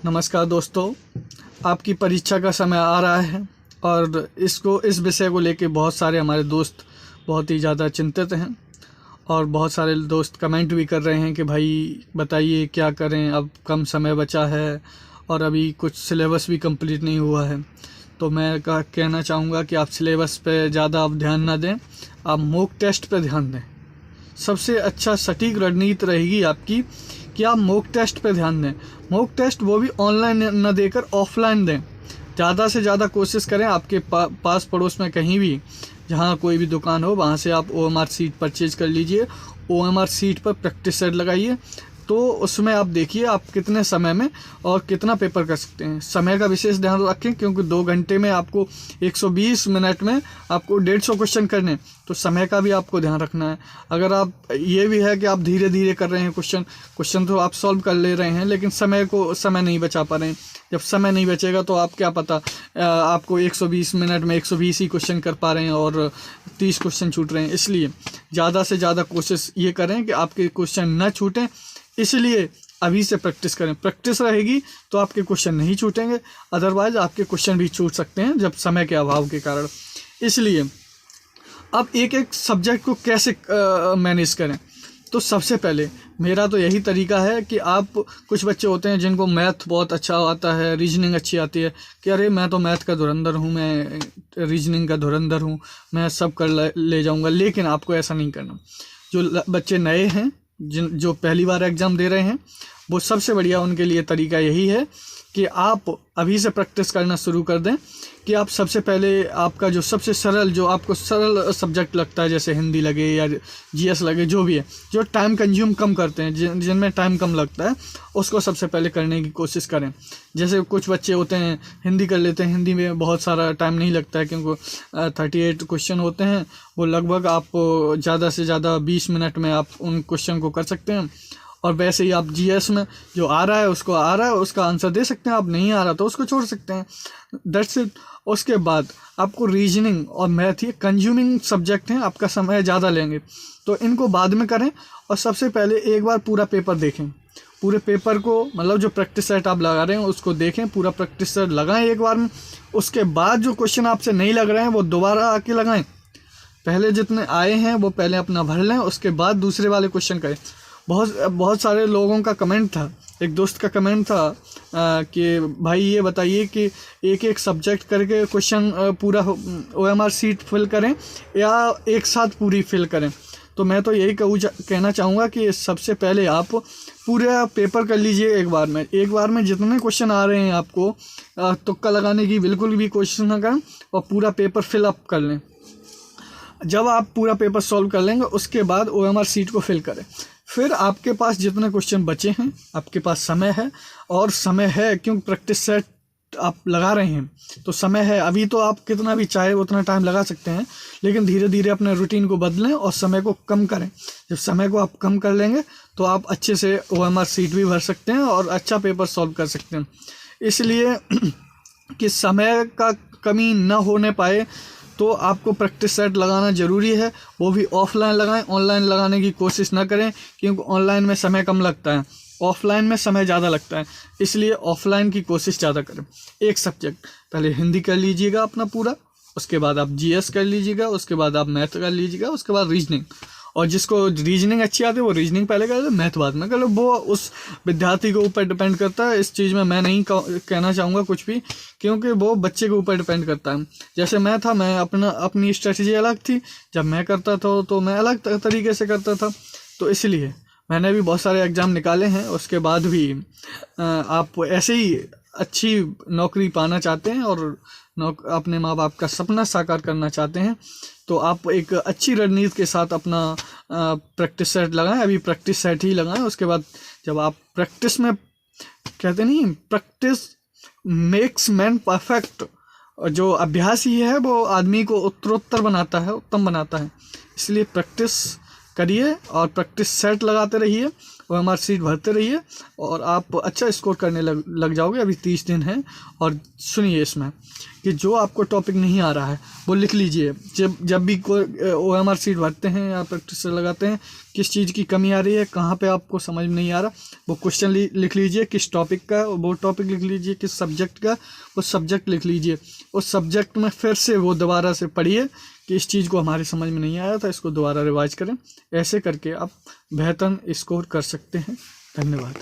नमस्कार दोस्तों, आपकी परीक्षा का समय आ रहा है और इस विषय को लेके बहुत सारे हमारे दोस्त बहुत ही ज़्यादा चिंतित हैं और बहुत सारे दोस्त कमेंट भी कर रहे हैं कि भाई बताइए क्या करें, अब कम समय बचा है और अभी कुछ सिलेबस भी कंप्लीट नहीं हुआ है। तो मैं कहना चाहूँगा कि आप सिलेबस पे ज़्यादा आप ध्यान ना दें, आप मॉक टेस्ट पे ध्यान दें। सबसे अच्छा सटीक रणनीति रहेगी आपकी कि आप मॉक टेस्ट पे ध्यान दें। मॉक टेस्ट वो भी ऑनलाइन न देकर ऑफलाइन दें। ज़्यादा से ज़्यादा कोशिश करें आपके पास पड़ोस में कहीं भी जहाँ कोई भी दुकान हो वहाँ से आप OMR सीट परचेज कर लीजिए। OMR सीट पर प्रैक्टिस सेट लगाइए, तो उसमें आप देखिए आप कितने समय में और कितना पेपर कर सकते हैं। समय का विशेष ध्यान रखें क्योंकि 2 घंटे में आपको 120 मिनट में आपको 150 क्वेश्चन करने, तो समय का भी आपको ध्यान रखना है। अगर आप ये भी है कि आप धीरे धीरे कर रहे हैं क्वेश्चन तो आप सॉल्व कर ले रहे हैं, लेकिन समय नहीं बचा पा रहे हैं। जब समय नहीं बचेगा तो आप क्या पता आपको 120 मिनट में 120 ही क्वेश्चन कर पा रहे हैं और 30 क्वेश्चन छूट रहे हैं। इसलिए ज़्यादा से ज़्यादा कोशिश ये करें कि आपके क्वेश्चन न छूटें। इसलिए अभी से प्रैक्टिस करें। प्रैक्टिस रहेगी तो आपके क्वेश्चन नहीं छूटेंगे, अदरवाइज आपके क्वेश्चन भी छूट सकते हैं जब समय के अभाव के कारण। इसलिए अब एक एक सब्जेक्ट को कैसे मैनेज करें, तो सबसे पहले मेरा तो यही तरीका है कि आप कुछ बच्चे होते हैं जिनको मैथ बहुत अच्छा आता है, रीजनिंग अच्छी आती है कि अरे मैं तो मैथ का धुरंधर हूँ, मैं रीजनिंग का धुरंधर हूँ, मैं सब कर ले जाऊँगा। लेकिन आपको ऐसा नहीं करना। जो बच्चे नए हैं, जो पहली बार एग्ज़ाम दे रहे हैं, वो सबसे बढ़िया उनके लिए तरीका यही है कि आप अभी से प्रैक्टिस करना शुरू कर दें। कि आप सबसे पहले आपका जो सबसे सरल, जो आपको सरल सब्जेक्ट लगता है, जैसे हिंदी लगे या GS लगे, जो भी है, जो टाइम कंज्यूम कम करते हैं, जिनमें टाइम कम लगता है, उसको सबसे पहले करने की कोशिश करें। जैसे कुछ बच्चे होते हैं हिंदी कर लेते हैं, हिंदी में बहुत सारा टाइम नहीं लगता है क्योंकि 38 क्वेश्चन होते हैं, वो लगभग आप ज़्यादा से ज़्यादा 20 मिनट में आप उन क्वेश्चन को कर सकते हैं। और वैसे ही आप GS में जो आ रहा है उसका आंसर दे सकते हैं, आप नहीं आ रहा तो उसको छोड़ सकते हैं। That's it. उसके बाद आपको रीजनिंग और मैथ, ये कंज्यूमिंग सब्जेक्ट हैं, आपका समय ज़्यादा लेंगे, तो इनको बाद में करें। और सबसे पहले एक बार पूरा पेपर देखें। पूरे पेपर को, मतलब जो प्रैक्टिस सेट आप लगा रहे हैं उसको देखें, पूरा प्रैक्टिस सेट लगाएं एक बार में। उसके बाद जो क्वेश्चन आपसे नहीं लग रहे हैं वो दोबारा आके लगाएं। पहले जितने आए हैं वो पहले अपना भर लें, उसके बाद दूसरे वाले क्वेश्चन करें। बहुत सारे लोगों का कमेंट था, एक दोस्त का कमेंट था कि भाई ये बताइए कि एक एक सब्जेक्ट करके क्वेश्चन पूरा OMR सीट फिल करें या एक साथ पूरी फिल करें। तो मैं तो यही कहना चाहूँगा कि सबसे पहले आप पूरा पेपर कर लीजिए एक बार में जितने क्वेश्चन आ रहे हैं आपको तुक्का लगाने की बिल्कुल भी कोशिश ना करें और पूरा पेपर फिल अप कर लें। जब आप पूरा पेपर सॉल्व कर लेंगे उसके बाद OMR सीट को फिल करें। फिर आपके पास जितने क्वेश्चन बचे हैं, आपके पास समय है, और समय है क्योंकि प्रैक्टिस सेट आप लगा रहे हैं तो समय है। अभी तो आप कितना भी चाहे उतना टाइम लगा सकते हैं, लेकिन धीरे धीरे अपने रूटीन को बदलें और समय को कम करें। जब समय को आप कम कर लेंगे तो आप अच्छे से OMR सीट भी भर सकते हैं और अच्छा पेपर सॉल्व कर सकते हैं। इसलिए कि समय का कमी न होने पाए तो आपको प्रैक्टिस सेट लगाना ज़रूरी है, वो भी ऑफलाइन लगाएं। ऑनलाइन लगाने की कोशिश ना करें क्योंकि ऑनलाइन में समय कम लगता है, ऑफलाइन में समय ज़्यादा लगता है। इसलिए ऑफलाइन की कोशिश ज़्यादा करें। एक सब्जेक्ट पहले हिंदी कर लीजिएगा अपना पूरा, उसके बाद आप GS कर लीजिएगा, उसके बाद आप मैथ कर लीजिएगा, उसके बाद रीजनिंग। और जिसको रीजनिंग अच्छी आती है वो रीजनिंग पहले कर लो, मैथ बाद में कर लो। वो उस विद्यार्थी के ऊपर डिपेंड करता है। इस चीज़ में मैं नहीं कहना चाहूँगा कुछ भी, क्योंकि वो बच्चे के ऊपर डिपेंड करता है। जैसे मैं था, मैं अपनी स्ट्रेटजी अलग थी। जब मैं करता था तो मैं अलग तरीके से करता था। तो इसलिए मैंने भी बहुत सारे एग्ज़ाम निकाले हैं। उसके बाद भी आप ऐसे ही अच्छी नौकरी पाना चाहते हैं और अपने माँ बाप का सपना साकार करना चाहते हैं, तो आप एक अच्छी रणनीति के साथ अपना प्रैक्टिस सेट लगाएं। अभी प्रैक्टिस सेट ही लगाएं। उसके बाद जब आप प्रैक्टिस में, कहते नहीं, प्रैक्टिस मेक्स मैन परफेक्ट, जो अभ्यास ही है वो आदमी को उत्तरोत्तर बनाता है, उत्तम बनाता है। इसलिए प्रैक्टिस करिए और प्रैक्टिस सेट लगाते रहिए, OMR सीट भरते रहिए और आप अच्छा स्कोर करने लग जाओगे। अभी 30 दिन हैं। और सुनिए इसमें कि जो आपको टॉपिक नहीं आ रहा है वो लिख लीजिए। जब भी कोई OMR सीट भरते हैं या प्रैक्टिस लगाते हैं किस चीज़ की कमी आ रही है, कहाँ पे आपको समझ में नहीं आ रहा, वो क्वेश्चन लिख लीजिए, किस टॉपिक का वो टॉपिक लिख लीजिए, किस सब्जेक्ट का वो सब्जेक्ट लिख लीजिए। उस सब्जेक्ट में फिर से वो दोबारा से पढ़िए कि इस चीज़ को हमारी समझ में नहीं आया था, इसको दोबारा रिवाइज करें। ऐसे करके आप बेहतर स्कोर कर सकते हैं। धन्यवाद।